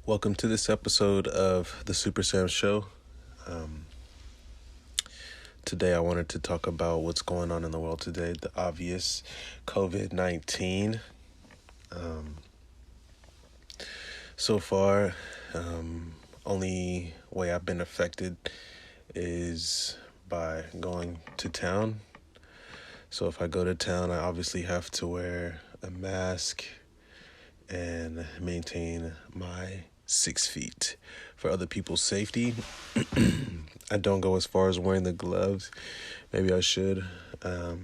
Welcome to this episode of the Super Sam Show. Um, Today I wanted to talk about what's going on in the world today, the obvious Covid-19. So far, only way I've been affected is by going to town. So if I go to town, I obviously have to wear a mask and maintain my 6 feet for other people's safety. I don't go as far as wearing the gloves. Maybe I should. But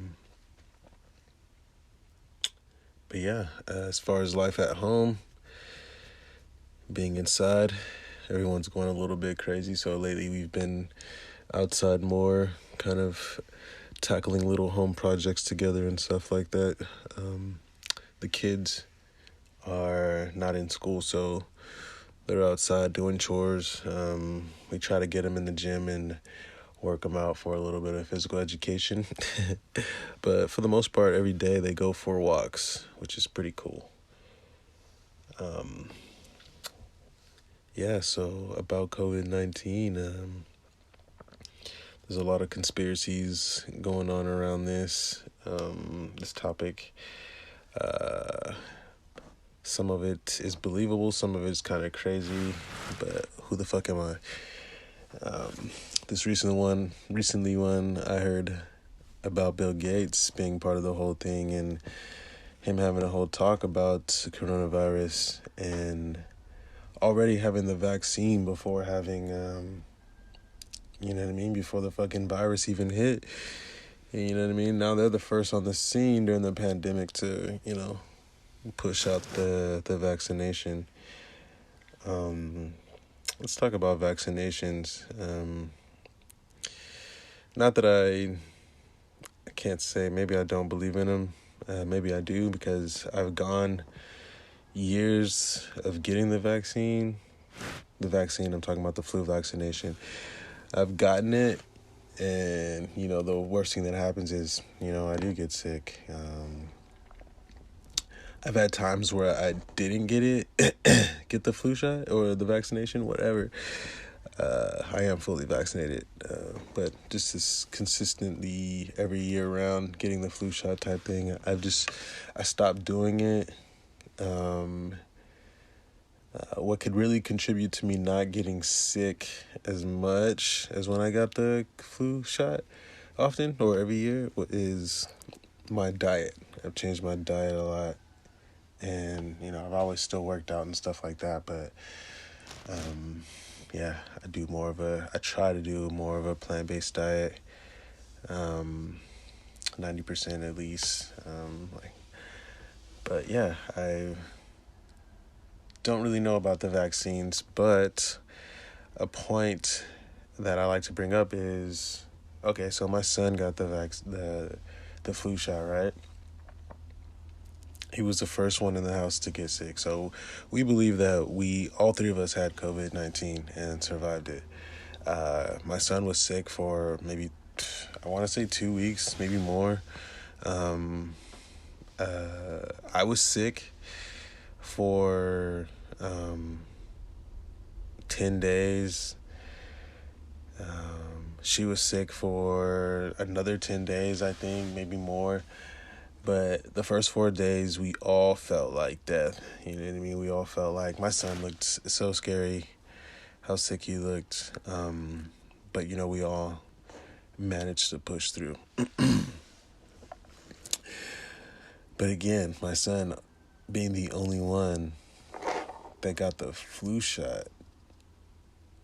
yeah, as far as life at home, being inside, everyone's going a little bit crazy. So lately we've been outside more, kind of tackling little home projects together and stuff like that. The kids are not in school, so they're outside doing chores. We try to get them in the gym and work them out for a little bit of physical education. But for the most part, every day they go for walks, which is pretty cool. So about COVID-19, there's a lot of conspiracies going on around this topic. Some of it is believable, some of it's kind of crazy, but who the fuck am I? This recently one, I heard about Bill Gates being part of the whole thing and him having a whole talk about coronavirus and already having the vaccine before having, before the fucking virus even hit. You know what I mean? Now they're the first on the scene during the pandemic to, push out the vaccination. Let's talk about vaccinations. Not that I can't say maybe I don't believe in them. Maybe I do, because I've gone years of getting the vaccine. The vaccine, I'm talking about the flu vaccination. I've gotten it, and, the worst thing that happens is, I do get sick. I've had times where I didn't get it, get the flu shot or the vaccination, whatever. I am fully vaccinated, but just as consistently every year around getting the flu shot type thing, I stopped doing it. What could really contribute to me not getting sick as much as when I got the flu shot often or every year is my diet. I've changed my diet a lot. And, I've always still worked out and stuff like that, but, I try to do more of a plant-based diet, 90% at least, I don't really know about the vaccines, but a point that I like to bring up is, okay, so my son got the flu shot, right? He was the first one in the house to get sick. So we believe that all three of us had COVID-19 and survived it. My son was sick for maybe, I want to say 2 weeks, maybe more. I was sick for 10 days. She was sick for another 10 days, I think, maybe more. But the first 4 days, we all felt like death. You know what I mean? We all felt like, my son looked so scary, how sick he looked. But, we all managed to push through. But again, my son being the only one that got the flu shot,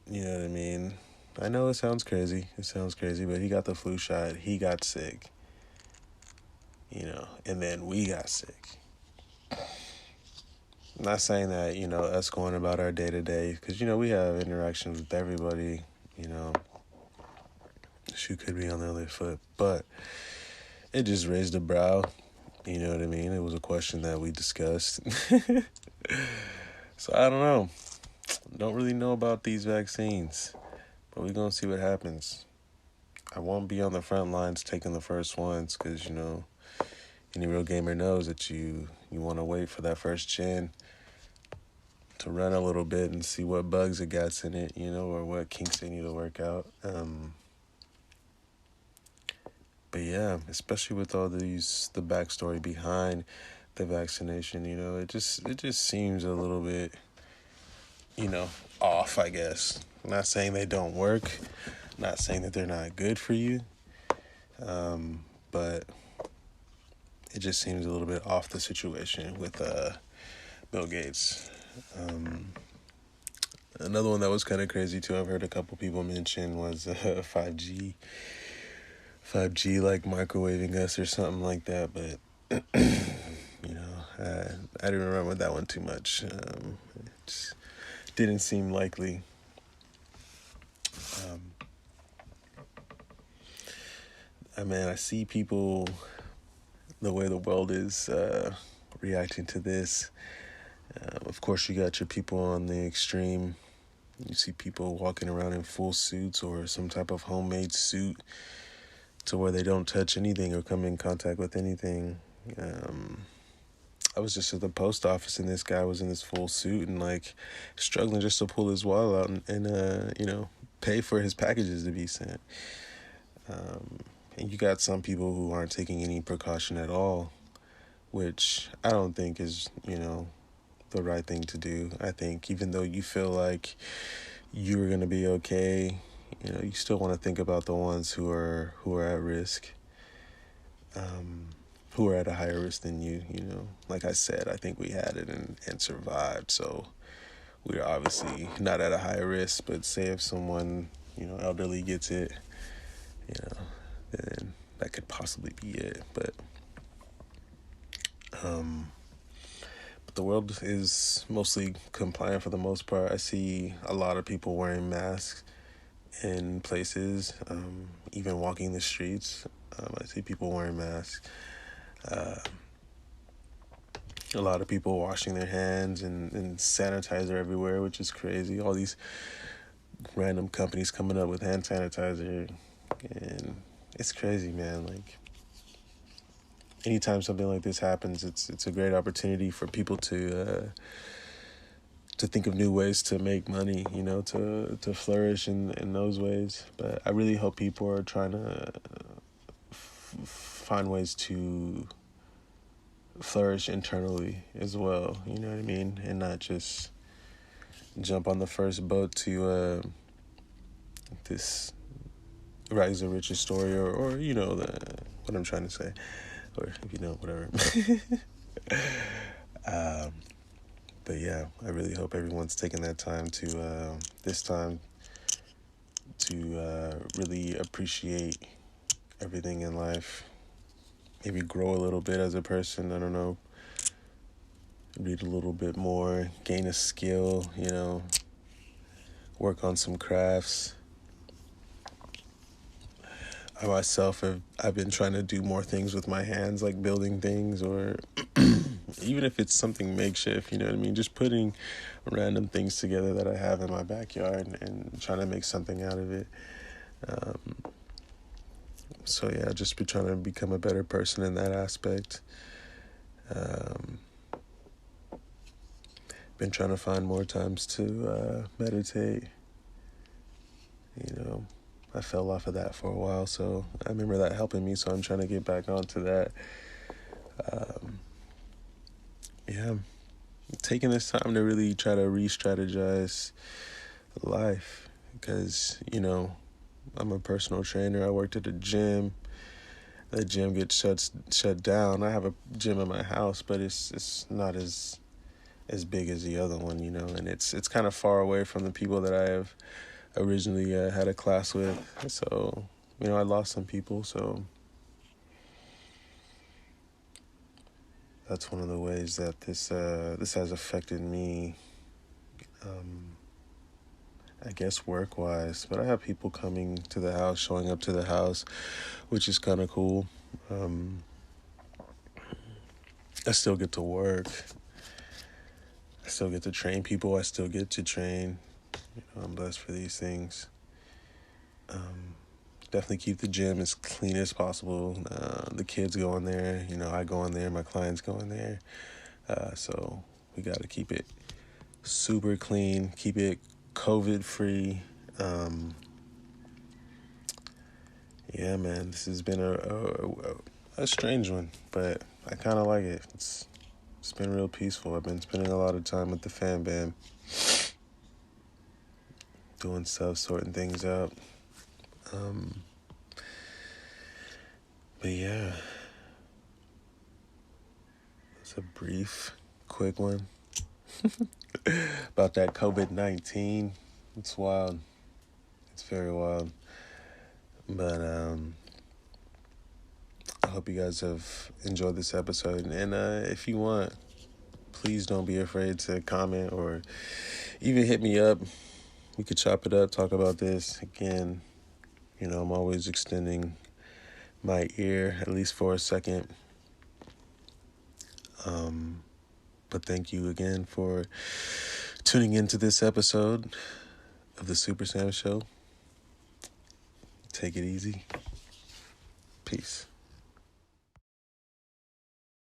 you know what I mean? I know it sounds crazy, but he got the flu shot, he got sick. And then we got sick. I'm not saying that, us going about our day-to-day, because, we have interactions with everybody, shoe could be on the other foot, but it just raised a brow, you know what I mean? It was a question that we discussed. So I don't know. Don't really know about these vaccines, but we're going to see what happens. I won't be on the front lines taking the first ones, because, any real gamer knows that you want to wait for that first gen run a little bit and see what bugs it got in it, or what kinks they need to work out. But yeah, especially with all the backstory behind the vaccination, it just seems a little bit, off, I guess. I'm not saying they don't work, not saying that they're not good for you, but it just seems a little bit off the situation with Bill Gates. Another one that was kind of crazy too, I've heard a couple people mention, was 5G. 5G like microwaving us or something like that, but I didn't remember that one too much. It just didn't seem likely. I see people, the way the world is reacting to this. Of course, you got your people on the extreme. You see people walking around in full suits or some type of homemade suit to where they don't touch anything or come in contact with anything. I was just at the post office and this guy was in his full suit and like struggling just to pull his wallet out and pay for his packages to be sent. And you got some people who aren't taking any precaution at all, which I don't think is, the right thing to do. I think even though you feel like you're going to be okay, you still want to think about the ones who are at risk, who are at a higher risk than you. Like I said, I think we had it and survived, so we're obviously not at a higher risk. But say if someone, elderly gets it, then that could possibly be it. But the world is mostly compliant for the most part. I see a lot of people wearing masks in places, even walking the streets. I see people wearing masks. A lot of people washing their hands and sanitizer everywhere, which is crazy. All these random companies coming up with hand sanitizer, and it's crazy, man. Like, anytime something like this happens, it's a great opportunity for people to think of new ways to make money, to flourish in those ways. But I really hope people are trying to find ways to flourish internally as well, you know what I mean? And not just jump on the first boat to this rise of riches story or what I'm trying to say. Or if whatever. But yeah, I really hope everyone's taking that time to really appreciate everything in life. Maybe grow a little bit as a person. I don't know. Read a little bit more, gain a skill. Work on some crafts. I myself I've been trying to do more things with my hands, like building things, or even if it's something makeshift, you know what I mean? Just putting random things together that I have in my backyard and trying to make something out of it. So yeah, just be trying to become a better person in that aspect. Been trying to find more times to meditate. I fell off of that for a while, so I remember that helping me, so I'm trying to get back onto that. Yeah, taking this time to really try to re-strategize life, because, I'm a personal trainer. I worked at a gym. The gym gets shut down. I have a gym in my house, but it's not as big as the other one, and it's kind of far away from the people that I have originally had a class with. So, I lost some people, so that's one of the ways that this has affected me, I guess work-wise. But I have people coming to the house, showing up to the house, which is kind of cool. I still get to work. I still get to train people. I still get to train. I'm blessed for these things. Definitely keep the gym as clean as possible. The kids go in there. I go in there. My clients go in there. So we got to keep it super clean, keep it COVID free. Yeah, man, this has been a strange one, but I kind of like it. It's been real peaceful. I've been spending a lot of time with the fam bam, doing stuff, sorting things out. But yeah, it's a brief, quick one about that COVID-19. It's wild. It's very wild. But I hope you guys have enjoyed this episode. And if you want, please don't be afraid to comment or even hit me up. We could chop it up, talk about this. Again, I'm always extending my ear, at least for a second. But thank you again for tuning into this episode of the Super Sam Show. Take it easy. Peace.